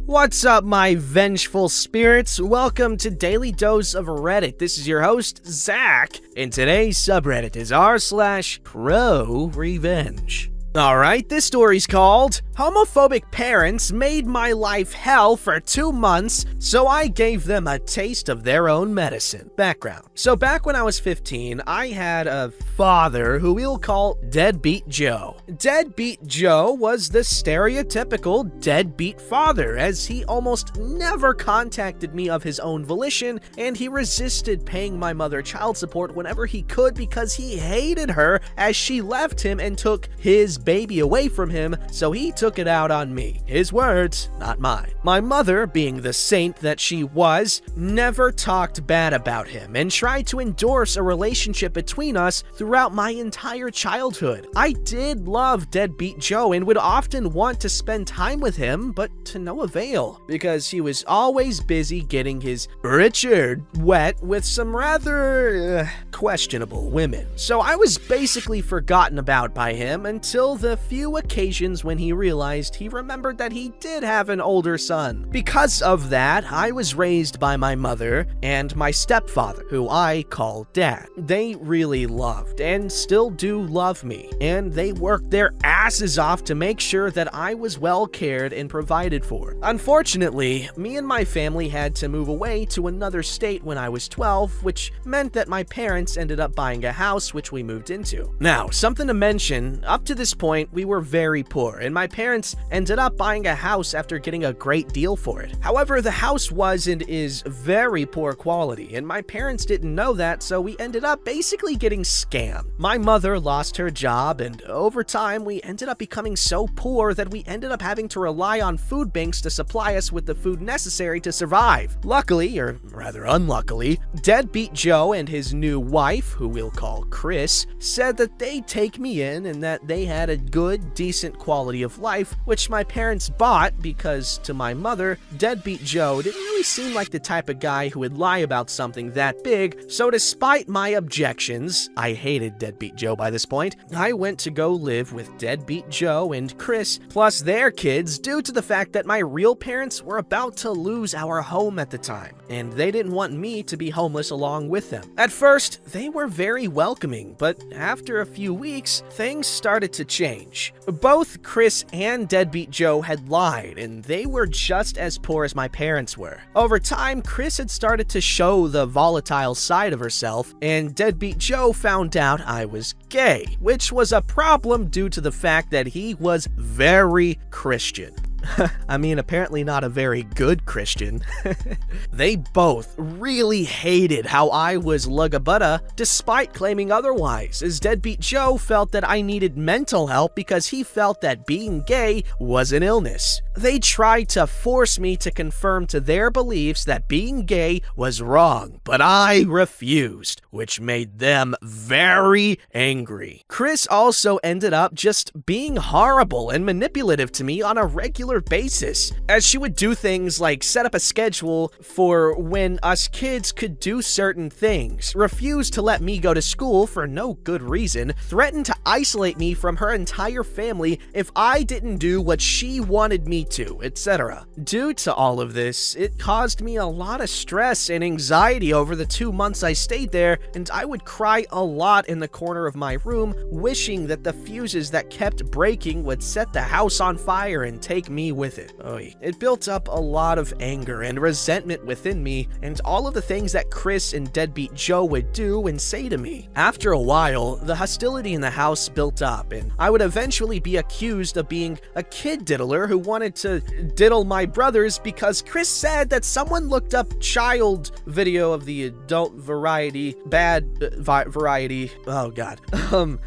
What's up, my vengeful spirits? Welcome to Daily Dose of Reddit. This is your host, Zach, and today's subreddit is r/ProRevenge. Alright, this story's called Homophobic Parents Made My Life Hell for 2 months, so I gave them a taste of their own medicine. Background. So back when I was 15, I had a father who we'll call Deadbeat Joe. Deadbeat Joe was the stereotypical deadbeat father, as he almost never contacted me of his own volition, and he resisted paying my mother child support whenever he could because he hated her as she left him and took his baby away from him, so he took it out on me. His words, not mine. My mother, being the saint that she was, never talked bad about him and tried to endorse a relationship between us throughout my entire childhood. I did love Deadbeat Joe and would often want to spend time with him, but to no avail, because he was always busy getting his Richard wet with some rather questionable women. So I was basically forgotten about by him until the few occasions when he realized he remembered that he did have an older son. Because of that, I was raised by my mother and my stepfather, who I call Dad. They really loved and still do love me, and they worked their asses off to make sure that I was well cared and provided for. Unfortunately, me and my family had to move away to another state when I was 12, which meant that my parents ended up buying a house, which we moved into. Now, something to mention, up to this point, we were very poor, and my parents ended up buying a house after getting a great deal for it. However, the house was and is very poor quality, and my parents didn't know that, so we ended up basically getting scammed. My mother lost her job, and over time, we ended up becoming so poor that we ended up having to rely on food banks to supply us with the food necessary to survive. Luckily, or rather unluckily, Deadbeat Joe and his new wife, who we'll call Chris, said that they'd take me in and that they had a good, decent quality of life, which my parents bought because, to my mother, Deadbeat Joe didn't really seem like the type of guy who would lie about something that big, so despite my objections, I hated Deadbeat Joe by this point, I went to go live with Deadbeat Joe and Chris, plus their kids, due to the fact that my real parents were about to lose our home at the time, and they didn't want me to be homeless along with them. At first, they were very welcoming, but after a few weeks, things started to change. Both Chris and Deadbeat Joe had lied, and they were just as poor as my parents were. Over time, Chris had started to show the volatile side of herself, and Deadbeat Joe found out I was gay, which was a problem due to the fact that he was very Christian. I mean, apparently not a very good Christian. They both really hated how I was lugabutta despite claiming otherwise, as Deadbeat Joe felt that I needed mental help because he felt that being gay was an illness. They tried to force me to confirm to their beliefs that being gay was wrong, but I refused, which made them very angry. Chris also ended up just being horrible and manipulative to me on a regular basis, as she would do things like set up a schedule for when us kids could do certain things, refuse to let me go to school for no good reason, threaten to isolate me from her entire family if I didn't do what she wanted me to, etc. Due to all of this, it caused me a lot of stress and anxiety over the 2 months I stayed there, and I would cry a lot in the corner of my room, wishing that the fuses that kept breaking would set the house on fire and take me with it. It built up a lot of anger and resentment within me, and all of the things that Chris and Deadbeat Joe would do and say to me. After a while, the hostility in the house built up, and I would eventually be accused of being a kid diddler who wanted to diddle my brothers because Chris said that someone looked up child video of the adult variety, variety, oh god,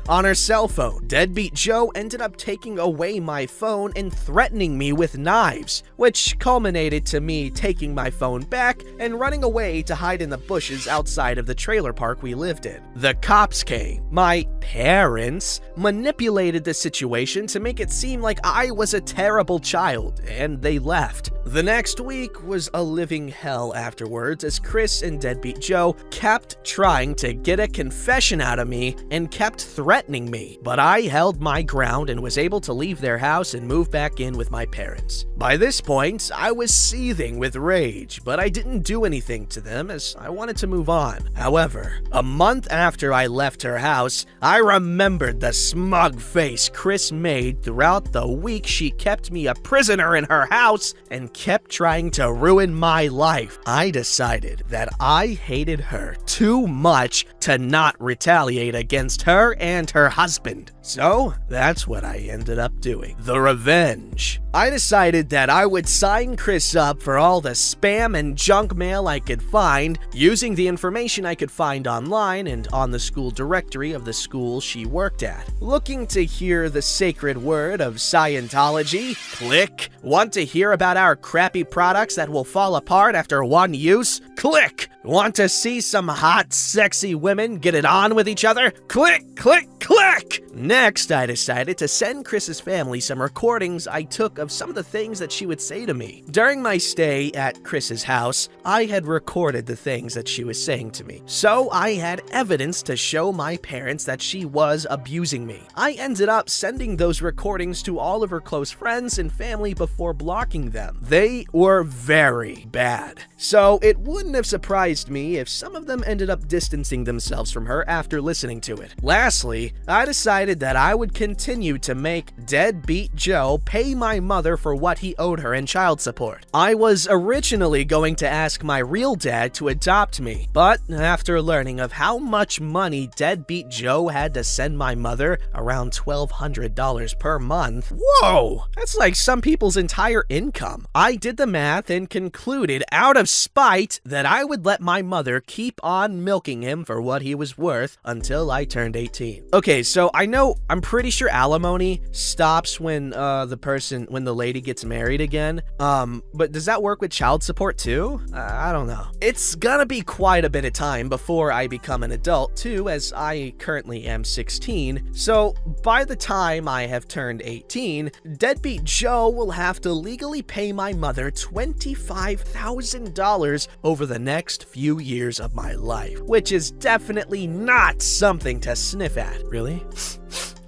on her cell phone. Deadbeat Joe ended up taking away my phone and threatening me with knives, which culminated to me taking my phone back and running away to hide in the bushes outside of the trailer park we lived in. The cops came. My parents manipulated the situation to make it seem like I was a terrible child, and they left. The next week was a living hell afterwards, as Chris and Deadbeat Joe kept trying to get a confession out of me and kept threatening me, but I held my ground and was able to leave their house and move back in with my parents. By this point, I was seething with rage, but I didn't do anything to them as I wanted to move on. However, a month after I left her house, I remembered the smug face Chris made throughout the week she kept me a prisoner in her house and kept trying to ruin my life. I decided that I hated her too much to not retaliate against her and her husband. So that's what I ended up doing. The revenge. I decided that I would sign Chris up for all the spam and junk mail I could find, using the information I could find online and on the school directory of the school she worked at. Looking to hear the sacred word of Scientology? Click. Want to hear about our crappy products that will fall apart after one use? Click. Want to see some hot, sexy women get it on with each other? Click, click, click! Next, I decided to send Chris's family some recordings I took of some of the things that she would say to me. During my stay at Chris's house, I had recorded the things that she was saying to me, so I had evidence to show my parents that she was abusing me. I ended up sending those recordings to all of her close friends and family before blocking them. They were very bad, so it wouldn't have surprised me if some of them ended up distancing themselves from her after listening to it. Lastly, I decided that I would continue to make Deadbeat Joe pay my mother for what he owed her in child support. I was originally going to ask my real dad to adopt me, but after learning of how much money Deadbeat Joe had to send my mother, around $1,200 per month, whoa, that's like some people's entire income. I did the math and concluded, out of spite, that I would let my mother keep on milking him for what he was worth until I turned 18. Okay, so I'm pretty sure alimony stops when the lady gets married again. But does that work with child support too? I don't know. It's gonna be quite a bit of time before I become an adult too, as I currently am 16. So by the time I have turned 18, Deadbeat Joe will have to legally pay my mother $25,000 over the next few years of my life, which is definitely not something to sniff at. Really?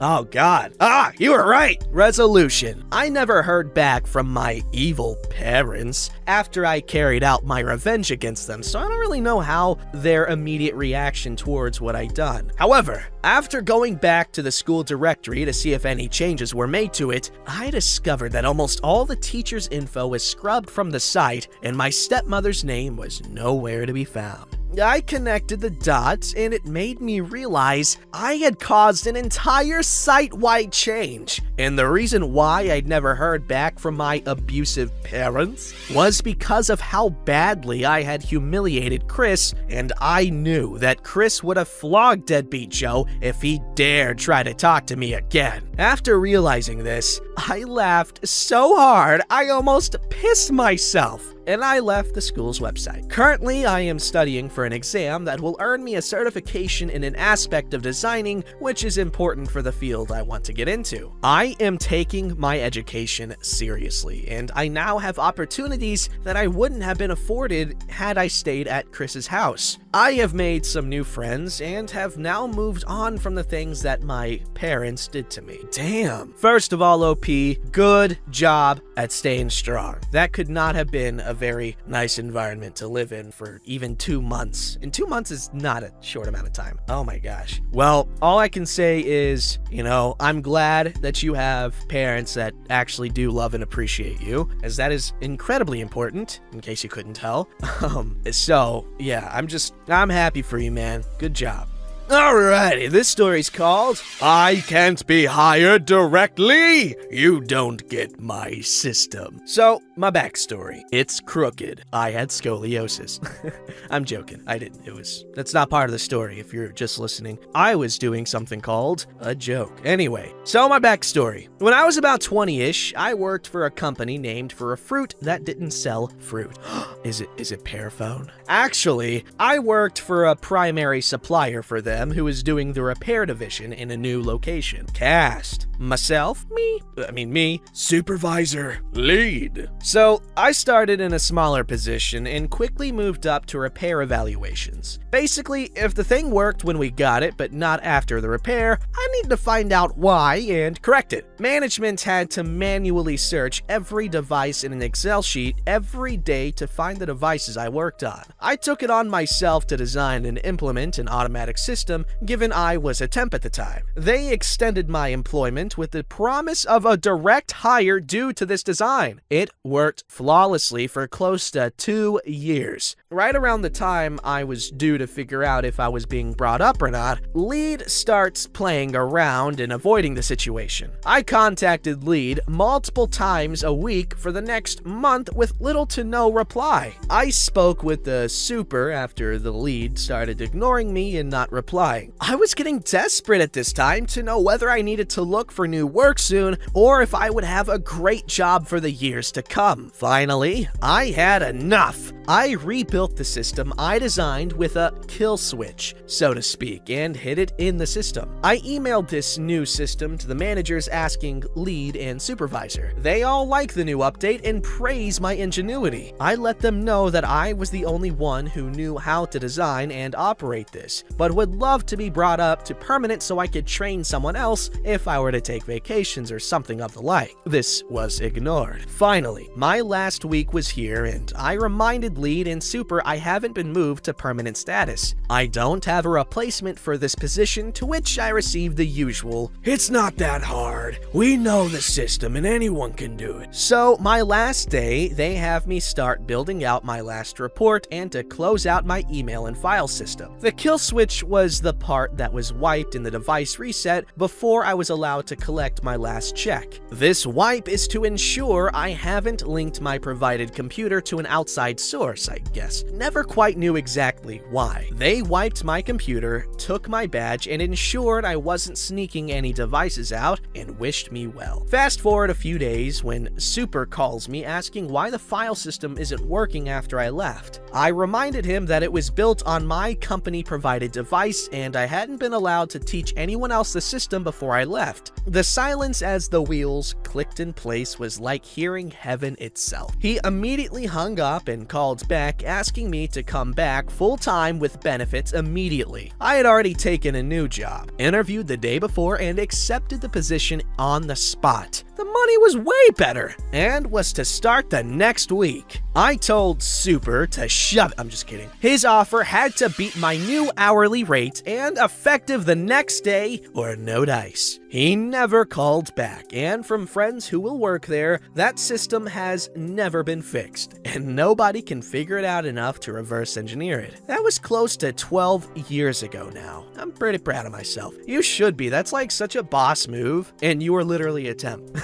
Oh God. You were right. Resolution. I never heard back from my evil parents after I carried out my revenge against them, so I don't really know how their immediate reaction towards what I'd done. However, after going back to the school directory to see if any changes were made to it, I discovered that almost all the teachers' info was scrubbed from the site, and my stepmother's name was nowhere to be found. I connected the dots, and it made me realize I had caused an entire site-wide change. And the reason why I'd never heard back from my abusive parents was because of how badly I had humiliated Chris, and I knew that Chris would have flogged Deadbeat Joe if he dared try to talk to me again. After realizing this, I laughed so hard I almost pissed myself, and I left the school's website. Currently, I am studying for an exam that will earn me a certification in an aspect of designing, which is important for the field I want to get into. I am taking my education seriously, and I now have opportunities that I wouldn't have been afforded had I stayed at Chris's house. I have made some new friends and have now moved on from the things that my parents did to me. Damn. First of all, OP, good job at staying strong. That could not have been a very nice environment to live in for even 2 months. And 2 months is not a short amount of time. Oh my gosh. Well, all I can say is, I'm glad that you have parents that actually do love and appreciate you, as that is incredibly important, in case you couldn't tell. So yeah, I'm happy for you, man. Good job. Alrighty, this story's called I Can't Be Hired Directly. You don't get my system. So, my backstory. It's crooked. I had scoliosis. I'm joking. I didn't. That's not part of the story if you're just listening. I was doing something called a joke. Anyway, so my backstory. When I was about 20-ish, I worked for a company named for a fruit that didn't sell fruit. Is it Pearphone? Actually, I worked for a primary supplier for them who was doing the repair division in a new location. Cast. myself, me, supervisor, lead. So I started in a smaller position and quickly moved up to repair evaluations. Basically, if the thing worked when we got it but not after the repair, I need to find out why and correct it. Management had to manually search every device in an Excel sheet every day to find the devices I worked on. I took it on myself to design and implement an automatic system, given I was a temp at the time. They extended my employment with the promise of a direct hire due to this design. It worked flawlessly for close to 2 years. Right around the time I was due to figure out if I was being brought up or not, Lead starts playing around and avoiding the situation. I contacted Lead multiple times a week for the next month with little to no reply. I spoke with the super after the Lead started ignoring me and not replying. I was getting desperate at this time to know whether I needed to look for new work soon or if I would have a great job for the years to come. Finally, I had enough. I rebuilt the system I designed with a kill switch, so to speak, and hid it in the system. I emailed this new system to the managers asking Lead and supervisor. They all like the new update and praise my ingenuity. I let them know that I was the only one who knew how to design and operate this, but would love to be brought up to permanent so I could train someone else if I were to take vacations or something of the like. This was ignored. Finally, my last week was here and I reminded Lead and super I haven't been moved to permanent status. I don't have a replacement for this position, to which I received the usual, "It's not that hard. We know the system and anyone can do it." So my last day, they have me start building out my last report and to close out my email and file system. The kill switch was the part that was wiped in the device reset before I was allowed to collect my last check. This wipe is to ensure I haven't linked my provided computer to an outside source, I guess. Never quite knew exactly why. They wiped my computer, took my badge, and ensured I wasn't sneaking any devices out, and wished me well. Fast forward a few days when Super calls me asking why the file system isn't working after I left. I reminded him that it was built on my company-provided device and I hadn't been allowed to teach anyone else the system before I left. The silence as the wheels clicked in place was like hearing heaven itself. He immediately hung up and called back asking me to come back full-time with benefits immediately. I had already taken a new job, interviewed the day before, and accepted the position on the spot. The money was way better and was to start the next week. I told Super to shut. I'm just kidding. His offer had to beat my new hourly rate and effective the next day or no dice. He never called back, and from friends who will work there, that system has never been fixed, and nobody can figure it out enough to reverse engineer it. That was close to 12 years ago now. I'm pretty proud of myself. You should be. That's like such a boss move, and you were literally a temp.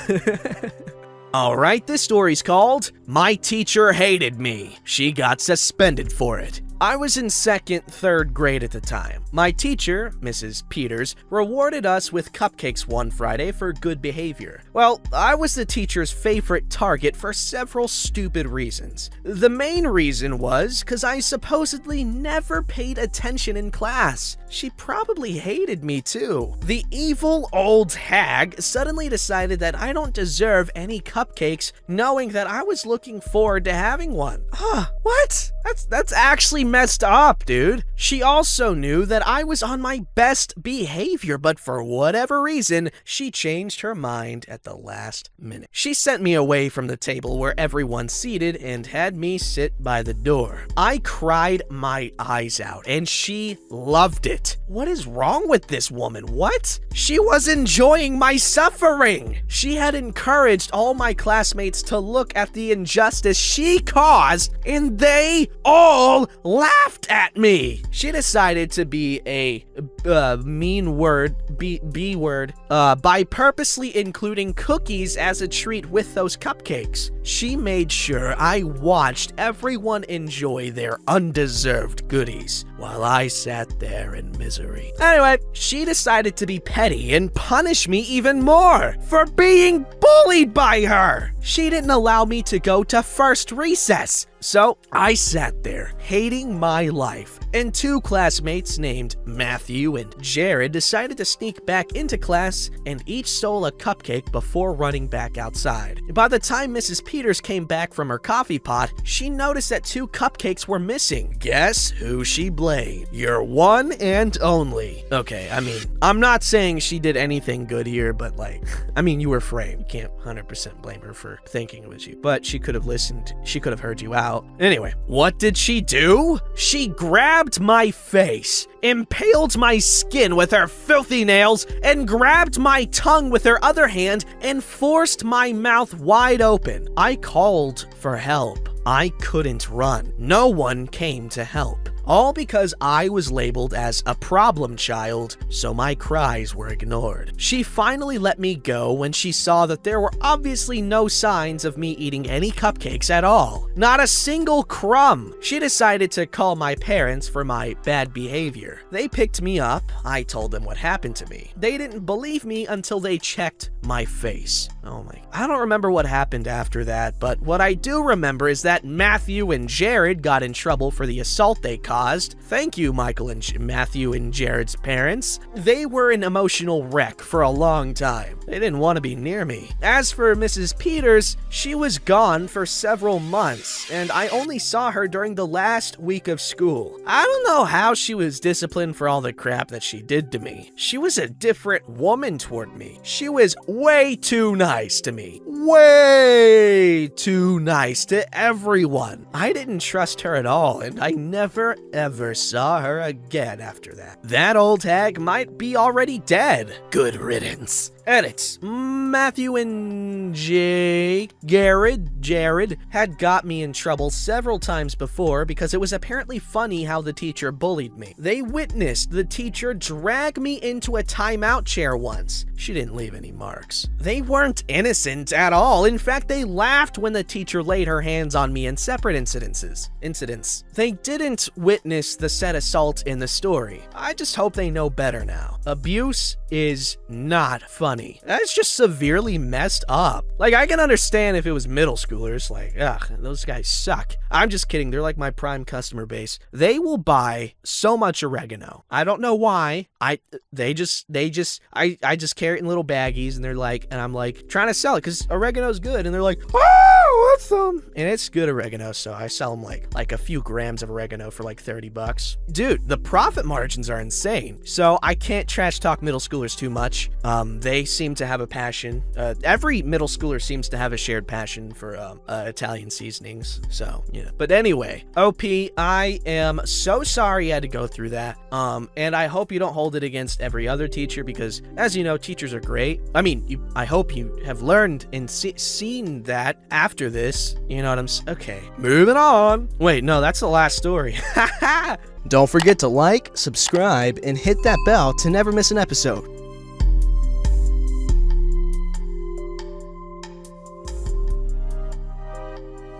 Alright, this story's called My Teacher Hated Me. She got suspended for it. I was in 2nd, 3rd grade at the time. My teacher, Mrs. Peters, rewarded us with cupcakes one Friday for good behavior. Well, I was the teacher's favorite target for several stupid reasons. The main reason was because I supposedly never paid attention in class. She probably hated me too. The evil old hag suddenly decided that I don't deserve any cupcakes, knowing that I was looking forward to having one. What? That's actually messed up, dude. She also knew that I was on my best behavior, but for whatever reason, she changed her mind at the last minute. She sent me away from the table where everyone's seated and had me sit by the door. I cried my eyes out, and she loved it. What is wrong with this woman? What? She was enjoying my suffering. She had encouraged all my classmates to look at the injustice she caused, and they all laughed at me. She decided to be a mean word, B word, by purposely including cookies as a treat with those cupcakes. She made sure I watched everyone enjoy their undeserved goodies while I sat there in misery. Anyway, she decided to be petty and punish me even more for being bullied by her. She didn't allow me to go to first recess. So I sat there, hating my life, and two classmates named Matthew and Jared decided to sneak back into class and each stole a cupcake before running back outside. By the time Mrs. Peters came back from her coffee pot, she noticed that two cupcakes were missing. Guess who she blamed? Your one and only. Okay, I mean, I'm not saying she did anything good here, but like, I mean, you were framed. You can't 100% blame her for thinking it was you, but she could have listened. She could have heard you out. Anyway, what did she do? She grabbed my face, impaled my skin with her filthy nails, and grabbed my tongue with her other hand and forced my mouth wide open. I called for help. I couldn't run. No one came to help. All because I was labeled as a problem child, so my cries were ignored. She finally let me go when she saw that there were obviously no signs of me eating any cupcakes at all. Not a single crumb. She decided to call my parents for my bad behavior. They picked me up. I told them what happened to me. They didn't believe me until they checked my face. Oh my. I don't remember what happened after that, but what I do remember is that Matthew and Jared got in trouble for the assault they caused. Thank you, Michael and Matthew and Jared's parents. They were an emotional wreck for a long time. They didn't want to be near me. As for Mrs. Peters, she was gone for several months, and I only saw her during the last week of school. I don't know how she was disciplined for all the crap that she did to me. She was a different woman toward me. She was way too nice to me. Way too nice to everyone. I didn't trust her at all, and I never ever saw her again after that. That old hag might be already dead. Good riddance. Edits. Matthew and Jared had got me in trouble several times before because it was apparently funny how the teacher bullied me. They witnessed the teacher drag me into a timeout chair once. She didn't leave any marks. They weren't innocent at all. In fact, they laughed when the teacher laid her hands on me in separate incidents. They didn't witness the said assault in the story. I just hope they know better now. Abuse is not funny. That's just severely messed up. Like, I can understand if it was middle schoolers, like, ugh, those guys suck. I'm just kidding. They're like my prime customer base. They will buy so much oregano. I don't know why. I just carry it in little baggies, and they're like, and I'm like trying to sell it because oregano's good, and they're like, oh, what's some? And it's good oregano, so I sell them like a few grams of oregano for like $30. Dude, the profit margins are insane. So I can't trash talk middle schoolers too much. They seem to have a passion. Every middle schooler seems to have a shared passion for Italian seasonings. So yeah. But anyway, OP, I am so sorry you had to go through that. And I hope you don't hold it against every other teacher because, as you know, teachers are great. I mean, I hope you have learned and seen that after this. You know what I'm saying? Okay, moving on. Wait, no, that's the last story. Don't forget to like, subscribe, and hit that bell to never miss an episode.